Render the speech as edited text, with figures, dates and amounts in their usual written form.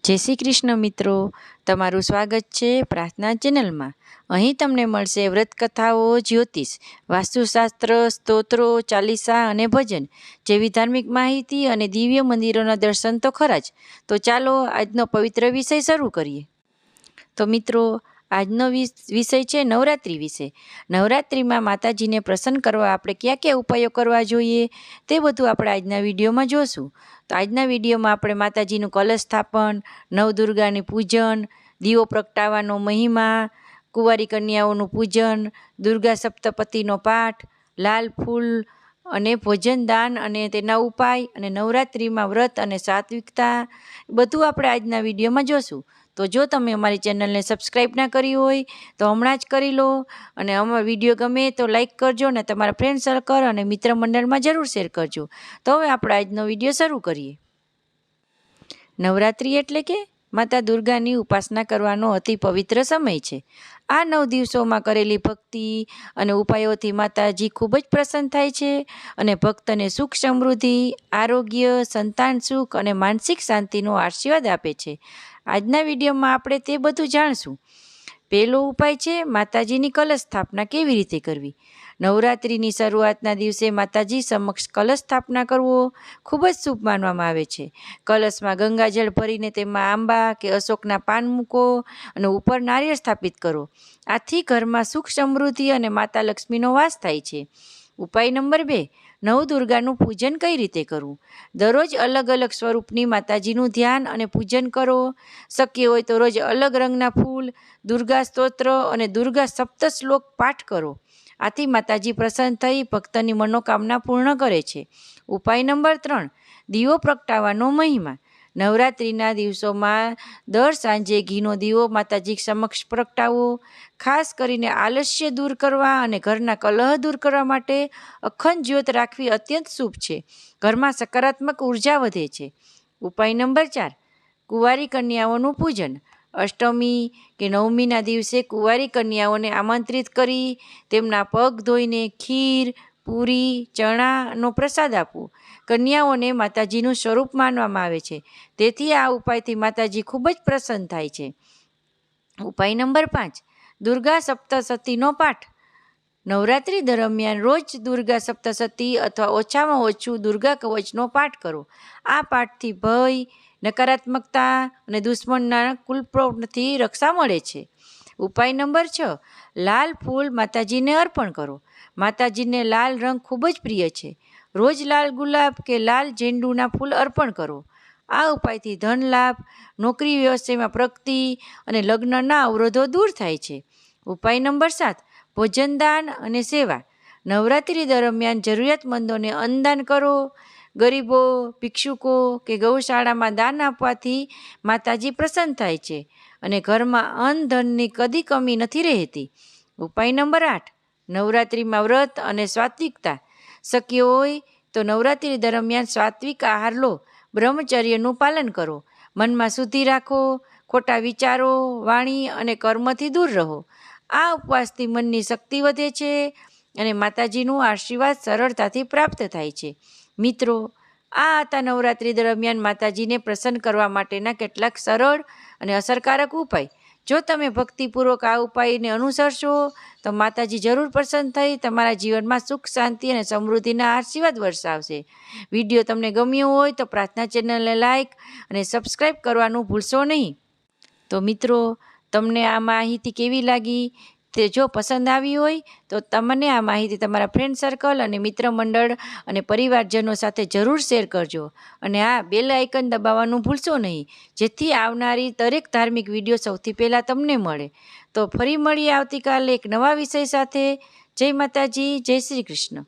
જય શ્રી કૃષ્ણ મિત્રો, તમારું સ્વાગત છે પ્રાર્થના ચેનલમાં। અહીં તમને મળશે વ્રત કથાઓ, જ્યોતિષ, વાસ્તુશાસ્ત્ર, સ્તોત્રો, ચાલીસા અને ભજન જેવી ધાર્મિક માહિતી અને દિવ્ય મંદિરોના દર્શન તો ખરા જ। તો ચાલો આજનો પવિત્ર વિષય શરૂ કરીએ। તો મિત્રો, આજનો વિષય છે નવરાત્રિ વિશે। નવરાત્રિમાં માતાજીને પ્રસન્ન કરવા આપણે કયા કયા ઉપાયો કરવા જોઈએ તે બધું આપણે આજના વિડીયોમાં જોશું। તો આજના વિડીયોમાં આપણે માતાજીનું કલશ સ્થાપન, નવદુર્ગાની પૂજન, દીવો પ્રગટાવવાનો મહિમા, કુંવારી કન્યાઓનું પૂજન, દુર્ગા સપ્તપતિનો પાઠ, લાલ ફૂલ અને ભોજન દાન અને તેના ઉપાય અને નવરાત્રિમાં વ્રત અને સાત્વિકતા બધું આપણે આજના વિડીયોમાં જોશું। તો જો તમે અમારી ચેનલને સબસ્ક્રાઈબ ના કરી હોય તો હમણાં જ કરી લો, અને અમારો વિડીયો ગમે તો લાઈક કરજો અને તમારા ફ્રેન્ડ સર્કલ અને મિત્ર મંડળમાં જરૂર શેર કરજો। તો હવે આપણે આજનો વિડીયો શરૂ કરીએ। નવરાત્રિ એટલે કે માતા દુર્ગાની ઉપાસના કરવાનો અતિ પવિત્ર સમય છે। આ 9 દિવસોમાં કરેલી ભક્તિ અને ઉપાયોથી માતાજી ખૂબ જ પ્રસન્ન થાય છે અને ભક્તને સુખ, સમૃદ્ધિ, આરોગ્ય, સંતાન સુખ અને માનસિક શાંતિનો આશીર્વાદ આપે છે। આજના વિડીયોમાં આપણે તે બધું જાણશું। પહેલો ઉપાય છે માતાજીની કલશ સ્થાપના કેવી રીતે કરવી। નવરાત્રિની શરૂઆતના દિવસે માતાજી સમક્ષ કલશ સ્થાપના કરવો ખૂબ જ શુભ માનવામાં આવે છે। કલશમાં ગંગાજળ ભરીને તેમાં આંબા કે અશોકના પાન મૂકો અને ઉપર નારિયેળ સ્થાપિત કરો। આથી ઘરમાં સુખ, સમૃદ્ધિ અને માતા લક્ષ્મીનો વાસ થાય છે। ઉપાય નંબર 2, નવદુર્ગાનું પૂજન કઈ રીતે કરવું। દરરોજ અલગ અલગ સ્વરૂપની માતાજીનું ધ્યાન અને પૂજન કરો। શક્ય હોય તો રોજ અલગ રંગના ફૂલ, દુર્ગા સ્તોત્ર અને દુર્ગા સપ્તશ્લોક પાઠ કરો। આથી માતાજી પ્રસન્ન થઈ ભક્તની મનોકામના પૂર્ણ કરે છે। ઉપાય નંબર 3, દીવો પ્રગટાવવાનો મહિમા। નવરાત્રિના દિવસોમાં દર સાંજે ઘીનો દીવો માતાજી સમક્ષ પ્રગટાવો। ખાસ કરીને આલસ્ય દૂર કરવા અને ઘરના કલહ દૂર કરવા માટે અખંડ જ્યોત રાખવી અત્યંત શુભ છે। ઘરમાં સકારાત્મક ઉર્જા વધે છે। ઉપાય નંબર 4, કુંવારી કન્યાઓનું પૂજન। અષ્ટમી કે નવમીના દિવસે કુંવારી કન્યાઓને આમંત્રિત કરી તેમના પગ ધોઈને ખીર, પૂરી, ચણાનો પ્રસાદ આપવો। કન્યાઓને માતાજીનું સ્વરૂપ માનવામાં આવે છે, તેથી આ ઉપાયથી માતાજી ખૂબ જ પ્રસન્ન થાય છે। ઉપાય નંબર 5, દુર્ગા સપ્તશતીનો પાઠ। નવરાત્રિ દરમિયાન રોજ દુર્ગા સપ્તશતી અથવા ઓછામાં ઓછું દુર્ગા કવચનો પાઠ કરો। આ પાઠથી ભય, નકારાત્મકતા અને દુશ્મનના કુપ્રભાવથી રક્ષા મળે છે। ઉપાય નંબર 6, લાલ ફૂલ માતાજીને અર્પણ કરો। માતાજીને લાલ રંગ ખૂબ જ પ્રિય છે। રોજ લાલ ગુલાબ કે લાલ ઝેંડુના ફૂલ અર્પણ કરો। આ ઉપાયથી ધન લાભ, નોકરી વ્યવસાયમાં પ્રગતિ અને લગ્નના અવરોધો દૂર થાય છે। ઉપાય નંબર 7, ભોજન દાન અને સેવા। નવરાત્રિ દરમિયાન જરૂરિયાતમંદોને અન્નદાન કરો। ગરીબો, ભિક્ષુકો કે ગૌશાળામાં દાન આપવાથી માતાજી પ્રસન્ન થાય છે અને ઘરમાં અન્ન ધનની કદી કમી નથી રહેતી। ઉપાય નંબર 8, નવરાત્રિમાં વ્રત અને સાત્વિકતા। શક્ય હોય તો નવરાત્રિ દરમિયાન સાત્વિક આહાર લો, બ્રહ્મચર્યનું પાલન કરો, મનમાં શુદ્ધિ રાખો, ખોટા વિચારો, વાણી અને કર્મથી દૂર રહો। આ ઉપવાસથી મનની શક્તિ વધે છે અને માતાજીનું આશીર્વાદ સરળતાથી પ્રાપ્ત થાય છે। મિત્રો, આ હતા નવરાત્રિ દરમિયાન માતાજીને પ્રસન્ન કરવા માટેના કેટલાક સરળ અને અસરકારક ઉપાય। જો તમે ભક્તિપૂર્વક આ ઉપાયને અનુસરશો તો માતાજી જરૂર પ્રસન્ન થઈ તમારા જીવનમાં સુખ, શાંતિ અને સમૃદ્ધિના આશીર્વાદ વરસાવશે। વિડીયો તમને ગમ્યો હોય તો પ્રાર્થના ચેનલને લાઈક અને સબસ્ક્રાઈબ કરવાનું ભૂલશો નહીં। તો મિત્રો, તમને આ માહિતી કેવી લાગી તે જો પસંદ આવી હોય તો તમને આ માહિતી તમારા ફ્રેન્ડ સર્કલ અને મિત્ર મંડળ અને પરિવારજનો સાથે જરૂર શેર કરજો, અને આ બેલ આઇકન દબાવવાનું ભૂલશો નહીં, જેથી આવનારી દરેક ધાર્મિક વિડીયો સૌથી પહેલાં તમને મળે। તો ફરી મળીએ આવતીકાલે એક નવા વિષય સાથે। જય માતાજી, જય શ્રી કૃષ્ણ।